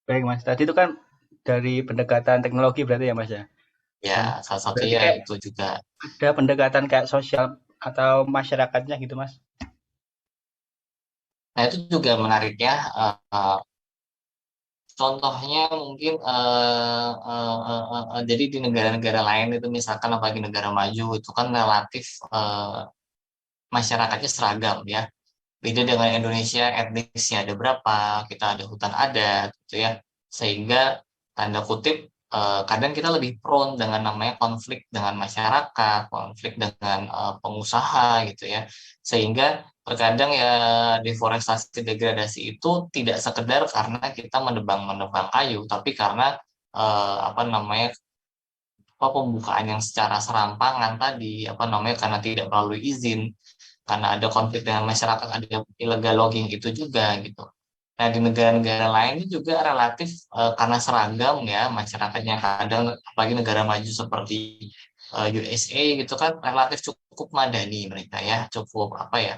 Baik Mas, tadi itu kan dari pendekatan teknologi berarti ya Mas ya. Ya, Nah, salah berarti satunya kayak itu juga. ada pendekatan kayak sosial atau masyarakatnya gitu Mas. Nah, itu juga menariknya. Contohnya mungkin jadi di negara-negara lain itu misalkan apalagi negara maju itu kan relatif masyarakatnya seragam ya. Beda dengan Indonesia, etnisnya ada berapa, kita ada hutan adat gitu ya. Sehingga tanda kutip kadang kita lebih prone dengan namanya konflik dengan masyarakat, konflik dengan pengusaha gitu ya. Sehingga terkadang ya deforestasi degradasi itu tidak sekedar karena kita menebang-menebang kayu, tapi karena apa namanya apa pembukaan yang secara serampangan tadi apa namanya karena tidak melalui izin, karena ada konflik dengan masyarakat, ada illegal logging itu juga gitu. Nah, di negara-negara lain itu juga relatif karena seragam ya masyarakatnya, kadang apalagi negara maju seperti USA gitu kan relatif cukup madani mereka ya, cukup apa ya,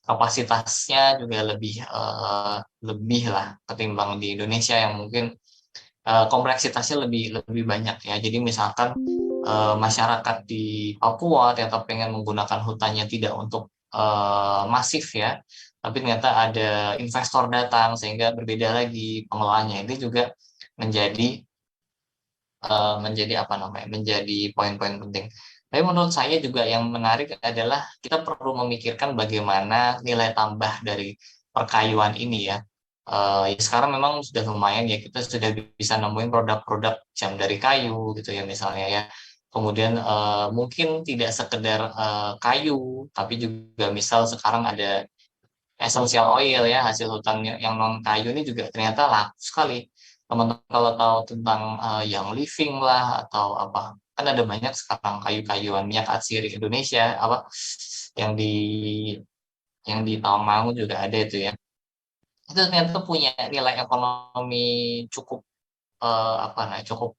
kapasitasnya juga lebih lah ketimbang di Indonesia yang mungkin kompleksitasnya lebih lebih banyak ya. Jadi misalkan masyarakat di Papua ternyata pengen menggunakan hutannya tidak untuk masif ya, tapi ternyata ada investor datang sehingga berbeda lagi pengelolaannya. Ini juga menjadi menjadi apa namanya, menjadi poin-poin penting. Tapi menurut saya juga yang menarik adalah kita perlu memikirkan bagaimana nilai tambah dari perkayuan ini ya. Ya sekarang memang sudah lumayan ya, kita sudah bisa nemuin produk-produk jam dari kayu gitu ya misalnya ya. Kemudian mungkin tidak sekedar kayu, tapi juga misal sekarang ada essential oil ya, hasil hutan yang non kayu ini juga ternyata laku sekali. Teman-teman kalau tahu tentang yang living lah atau apa, kan ada banyak sekarang kayu-kayuan minyak atsiri Indonesia apa yang di Tawangmangu juga ada itu ya. Itu ternyata punya nilai ekonomi cukup apa nah cukup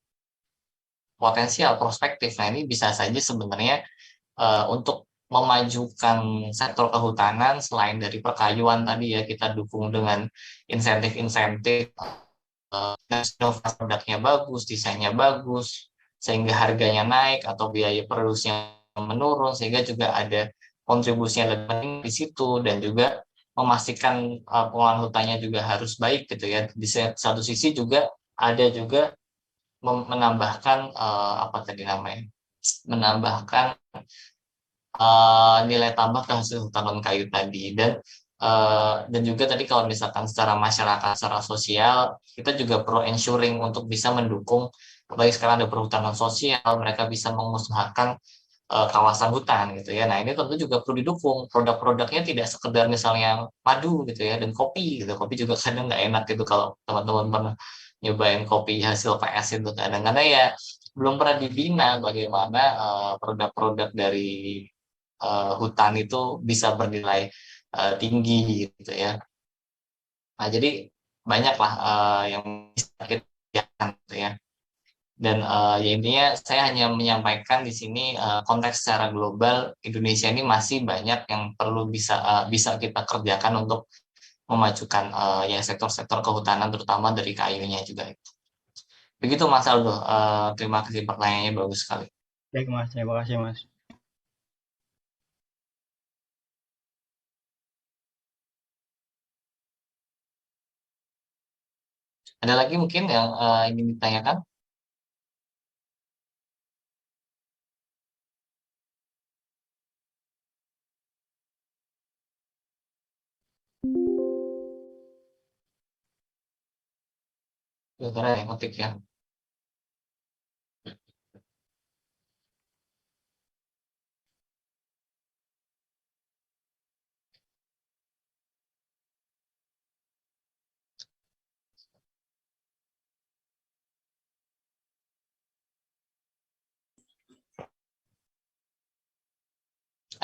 potensial prospektif. Nah, ini bisa saja sebenarnya untuk memajukan sektor kehutanan selain dari perkayuan tadi ya kita dukung dengan insentif-insentif, inovasi produknya bagus, desainnya bagus, sehingga harganya naik atau biaya produksinya menurun, sehingga juga ada kontribusinya lebih penting di situ dan juga memastikan pengelolaan hutannya juga harus baik gitu ya. Di satu sisi juga ada juga menambahkan apa tadi namanya, menambahkan nilai tambah ke hasil hutan non kayu tadi dan juga tadi kalau misalkan secara masyarakat secara sosial kita juga perlu ensuring untuk bisa mendukung, apalagi sekarang ada perhutanan sosial mereka bisa mengusahakan kawasan hutan gitu ya. Nah, ini tentu juga perlu didukung, produk-produknya tidak sekedar misalnya madu gitu ya dan kopi gitu, kopi juga kadang nggak enak gitu kalau teman-teman pernah nyobain kopi hasil PS itu kadang-kadang ya belum pernah dibina bagaimana produk-produk dari hutan itu bisa bernilai tinggi gitu ya. Nah, jadi banyaklah yang bisa kita kerjakan gitu ya. Dan ya intinya saya hanya menyampaikan di sini konteks secara global Indonesia ini masih banyak yang perlu bisa kita kerjakan untuk memajukan ya sektor-sektor kehutanan terutama dari kayunya juga. Begitu Mas Aldo, terima kasih pertanyaannya bagus sekali. Baik Mas, terima kasih Mas. Ada lagi mungkin yang ingin ditanyakan? Kira-kira yang ketik ya.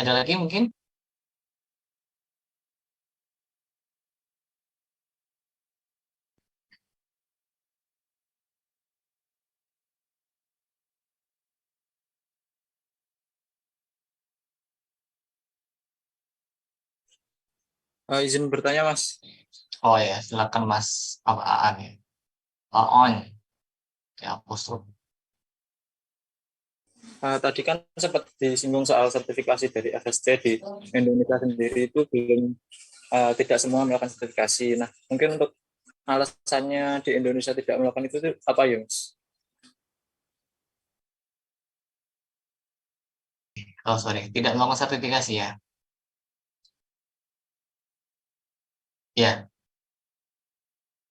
Ada lagi mungkin? Izin bertanya, Mas. Oh ya, silakan Mas Aan ya. On. Ya, apostrop. Tadi kan sempat disinggung soal sertifikasi dari FSC di Indonesia sendiri itu belum tidak semua melakukan sertifikasi. Nah, mungkin untuk alasannya di Indonesia tidak melakukan itu apa ya, Mas? Oh sorry, tidak melakukan sertifikasi ya. Ya,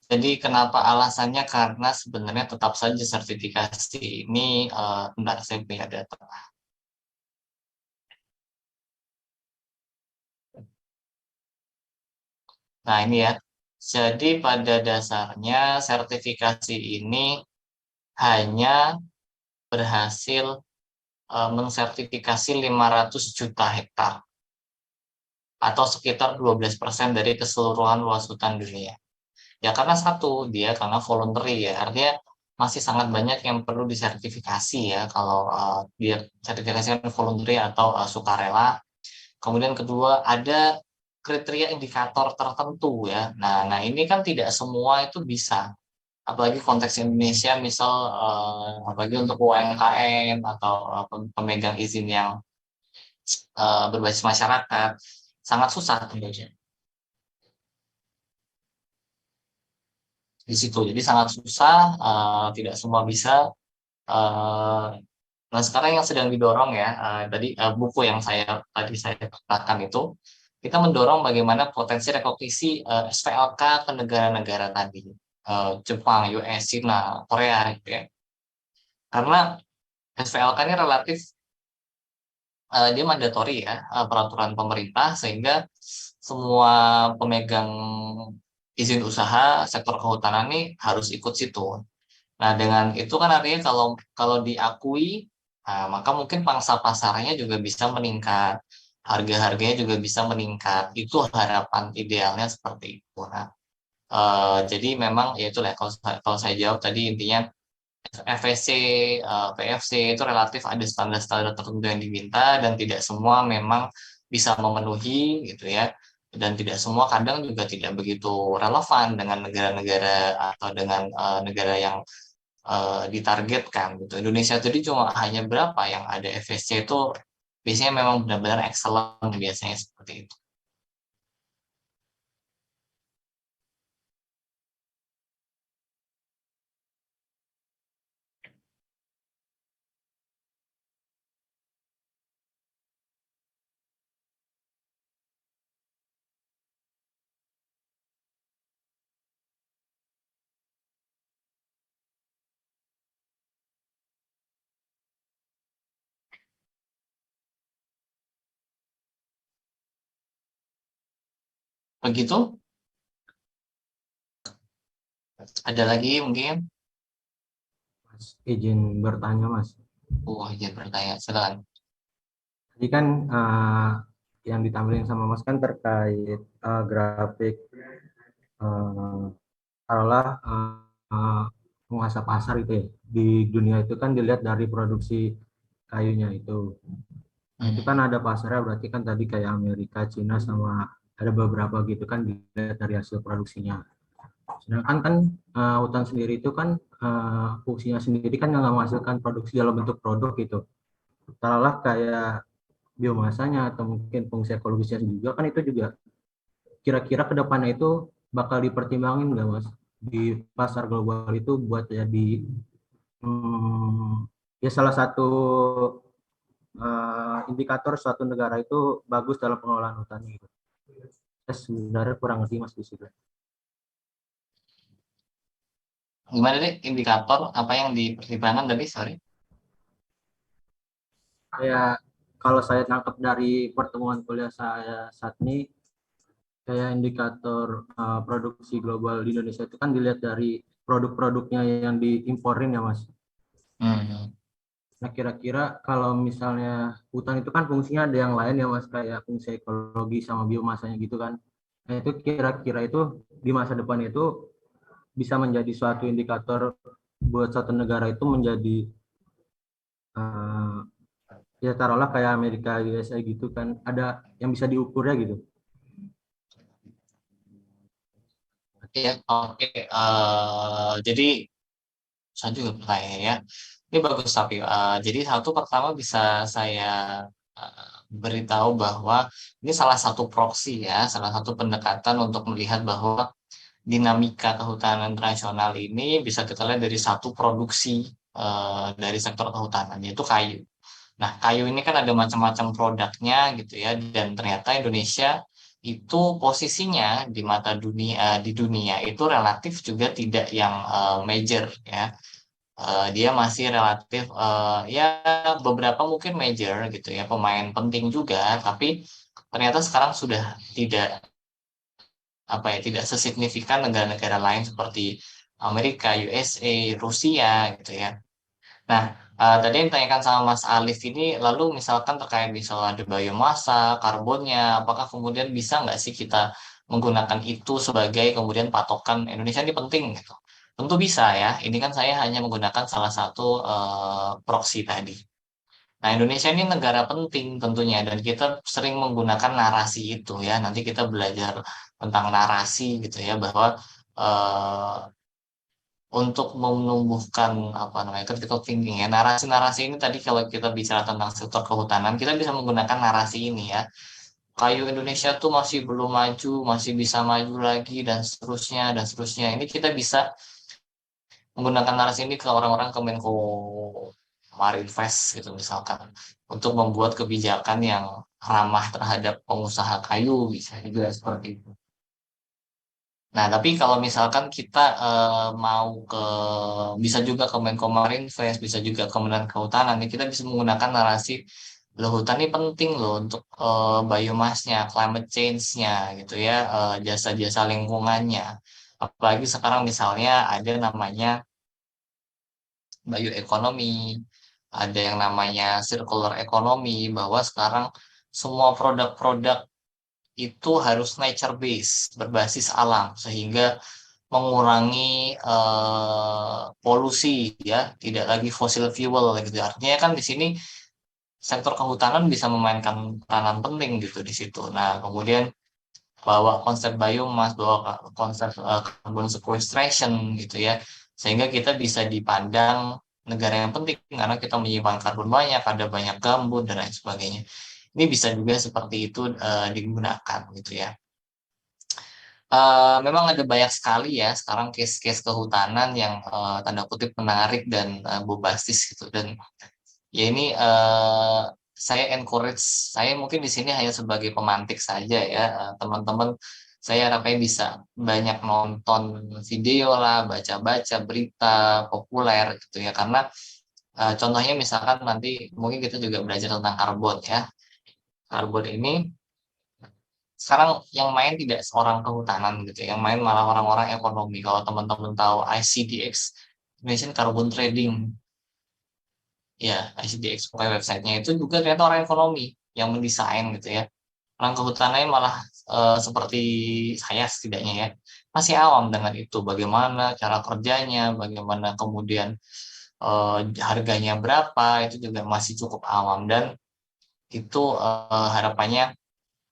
jadi kenapa alasannya? Karena sebenarnya tetap saja sertifikasi ini, bentar saya punya data. Nah ini ya, jadi pada dasarnya sertifikasi ini hanya berhasil mensertifikasi 500 juta hektar atau sekitar 12% dari keseluruhan luas hutan dunia. Ya karena satu, dia karena voluntary ya, artinya masih sangat banyak yang perlu disertifikasi ya kalau dia sertifikasi kan voluntary atau sukarela. Kemudian kedua, ada kriteria indikator tertentu ya. Nah, ini kan tidak semua itu bisa. Apalagi konteks Indonesia, misal apalagi untuk UMKM atau pemegang izin yang berbasis masyarakat, sangat susah tentunya di situ. Jadi sangat susah, tidak semua bisa. eh, Nah, sekarang yang sedang didorong ya, tadi buku yang tadi saya katakan itu, kita mendorong bagaimana potensi rekognisi SPLK ke negara-negara tadi, Jepang, US, China, Korea, gitu ya. Karena SPLK ini relatif dia mandatori ya, peraturan pemerintah sehingga semua pemegang izin usaha sektor kehutanan ini harus ikut situ. Nah, dengan itu kan artinya kalau kalau diakui, nah, maka mungkin pangsa pasarnya juga bisa meningkat, harga-harganya juga bisa meningkat. Itu harapan idealnya seperti itu. Nah, jadi memang ya itulah kalau saya jawab tadi intinya FSC, PFC itu relatif ada standar-standar tertentu yang diminta dan tidak semua memang bisa memenuhi gitu ya. Dan tidak semua kadang juga tidak begitu relevan dengan negara-negara atau dengan negara yang ditargetkan gitu. Indonesia jadi cuma hanya berapa yang ada FSC itu biasanya memang benar-benar excellent biasanya seperti itu. Begitu? Ada lagi mungkin? Mas, izin bertanya Mas. Izin bertanya, silakan. Tadi kan yang ditampilkan sama Mas kan terkait grafik taruhlah penguasa pasar itu ya. Di dunia itu kan dilihat dari produksi kayunya itu. Nah, itu kan ada pasarnya berarti kan tadi kayak Amerika, Cina sama ada beberapa gitu kan dilihat dari hasil produksinya. Sedangkan kan hutan sendiri itu kan fungsinya sendiri kan yang menghasilkan produksi dalam bentuk produk gitu. Taruhlah kayak biomasanya atau mungkin fungsi ekologisnya juga kan itu juga kira-kira ke depannya itu bakal dipertimbangin nggak Mas di pasar global itu buat jadi ya salah satu indikator suatu negara itu bagus dalam pengelolaan hutan gitu. Saya sebenarnya kurang ngerti Mas di situ. Gimana deh indikator apa yang dipertimbangkan tadi? Sorry. Kayak kalau saya tangkap dari pertemuan kuliah saya saat ini kayak indikator produksi global di Indonesia itu kan dilihat dari produk-produknya yang diimporin ya Mas. Hmm. Nah, kira-kira kalau misalnya hutan itu kan fungsinya ada yang lain ya Mas, kayak fungsi ekologi sama biomasanya gitu kan. Nah, itu kira-kira itu di masa depan itu bisa menjadi suatu indikator buat suatu negara itu menjadi eh, ya taruhlah kayak Amerika, USA gitu kan, ada yang bisa diukurnya gitu. Ya, oke. Jadi saya juga bertanya ya. Ini bagus tapi jadi satu pertama bisa saya beritahu bahwa ini salah satu proksi ya, salah satu pendekatan untuk melihat bahwa dinamika kehutanan internasional ini bisa kita lihat dari satu produksi dari sektor kehutanan yaitu kayu. Nah, kayu ini kan ada macam-macam produknya gitu ya, dan ternyata Indonesia itu posisinya di mata dunia di dunia itu relatif juga tidak yang major ya. Dia masih relatif ya beberapa mungkin major gitu ya, pemain penting juga, tapi ternyata sekarang sudah tidak apa ya tidak sesignifikan negara-negara lain seperti Amerika, USA, Rusia gitu ya. Nah, tadi yang ditanyakan sama Mas Alif ini, lalu misalkan terkait misalnya ada biomasa, karbonnya, apakah kemudian bisa nggak sih kita menggunakan itu sebagai kemudian patokan Indonesia ini penting gitu? Tentu bisa ya. Ini kan saya hanya menggunakan salah satu proksi tadi. Nah, Indonesia ini negara penting tentunya dan kita sering menggunakan narasi itu ya. Nanti kita belajar tentang narasi gitu ya bahwa eh, untuk menumbuhkan apa namanya critical thinking ya, narasi-narasi ini tadi kalau kita bicara tentang sektor kehutanan kita bisa menggunakan narasi ini ya, kayu Indonesia tuh masih belum maju, masih bisa maju lagi dan seterusnya ini kita bisa menggunakan narasi ini ke orang-orang Kemenko Marinvest gitu misalkan untuk membuat kebijakan yang ramah terhadap pengusaha kayu bisa juga seperti itu. Nah, tapi kalau misalkan kita mau ke bisa juga ke Menko Marinvest, bisa juga ke Kementerian Kehutanan, ya kita bisa menggunakan narasi loh hutan ini penting loh untuk biomasnya, climate change-nya gitu ya, jasa-jasa lingkungannya. Apalagi sekarang misalnya ada namanya bioekonomi, ada yang namanya circular economy, bahwa sekarang semua produk-produk itu harus nature based, berbasis alam, sehingga mengurangi polusi ya, tidak lagi fossil fuel gitu. Artinya kan di sini sektor kehutanan bisa memainkan peranan penting gitu di situ. Nah, kemudian bawa konsep biomass, bawa konsep carbon sequestration gitu ya, sehingga kita bisa dipandang negara yang penting karena kita menyimpan karbon banyak, ada banyak gambut dan lain sebagainya. Ini bisa juga seperti itu digunakan gitu ya. Memang ada banyak sekali ya sekarang case-case kehutanan yang tanda kutip menarik dan bombastis gitu, dan ya ini saya encourage, saya mungkin di sini hanya sebagai pemantik saja ya, teman-teman saya harapnya bisa banyak nonton video lah, baca-baca berita populer gitu ya, karena contohnya misalkan nanti mungkin kita juga belajar tentang karbon ya. Karbon ini sekarang yang main tidak seorang kehutanan gitu, yang main malah orang-orang ekonomi. Kalau teman-teman tahu ICDX, Indonesian Carbon Trading, ya ICDX pokoknya websitenya itu juga ternyata orang ekonomi yang mendesain gitu ya. Orang kehutanannya malah seperti saya setidaknya ya, masih awam dengan itu. Bagaimana cara kerjanya, bagaimana kemudian harganya berapa, itu juga masih cukup awam, dan itu harapannya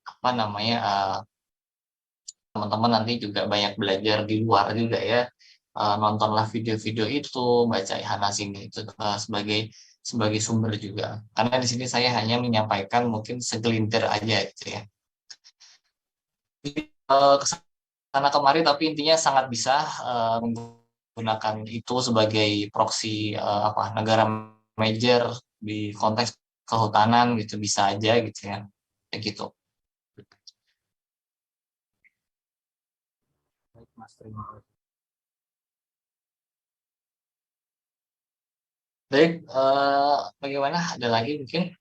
apa namanya teman-teman nanti juga banyak belajar di luar juga ya. Nontonlah video-video itu, baca Ihana sini itu sebagai sebagai sumber juga. Karena di sini saya hanya menyampaikan mungkin segelintir aja gitu ya. Jadi, kesana kemari tapi intinya sangat bisa menggunakan itu sebagai proksi apa negara major di konteks kehutanan gitu bisa aja gitu ya. Kayak gitu. Baik, Mas, terima kasih. Baik, bagaimana? Ada lagi mungkin?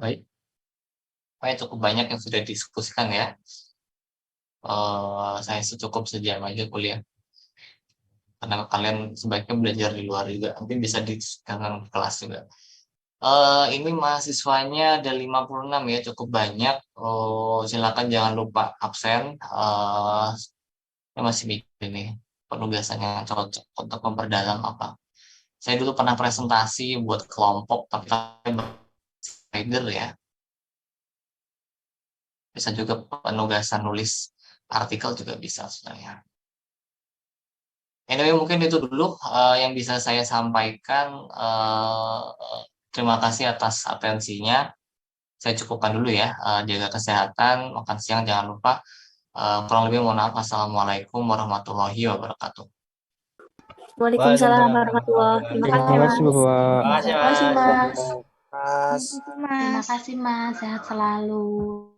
Baik, baik, cukup banyak yang sudah diskusikan ya. Saya cukup sejam aja kuliah. Karena kalian sebaiknya belajar di luar juga. Nanti bisa diskusikan di kelas juga. Ini mahasiswanya ada 56 ya, cukup banyak. Silakan jangan lupa absen. Saya masih mikir nih penugasannya yang cocok untuk memperdalam apa. Saya dulu pernah presentasi buat kelompok, tapi rider ya. Bisa juga penugasan nulis artikel juga bisa sebenarnya. Anyway, mungkin itu dulu yang bisa saya sampaikan. Terima kasih atas atensinya. Saya cukupkan dulu ya. Jaga kesehatan, makan siang jangan lupa. Kurang lebih mohon maaf. Assalamualaikum warahmatullahi wabarakatuh. Waalaikumsalam warahmatullahi wabarakatuh. Terima kasih, Terima Mas. kasih, Bapak. Terima kasih, Terima kasih, Mas. Mas. Pas. Terima kasih, Mas. Terima kasih Mas, sehat selalu.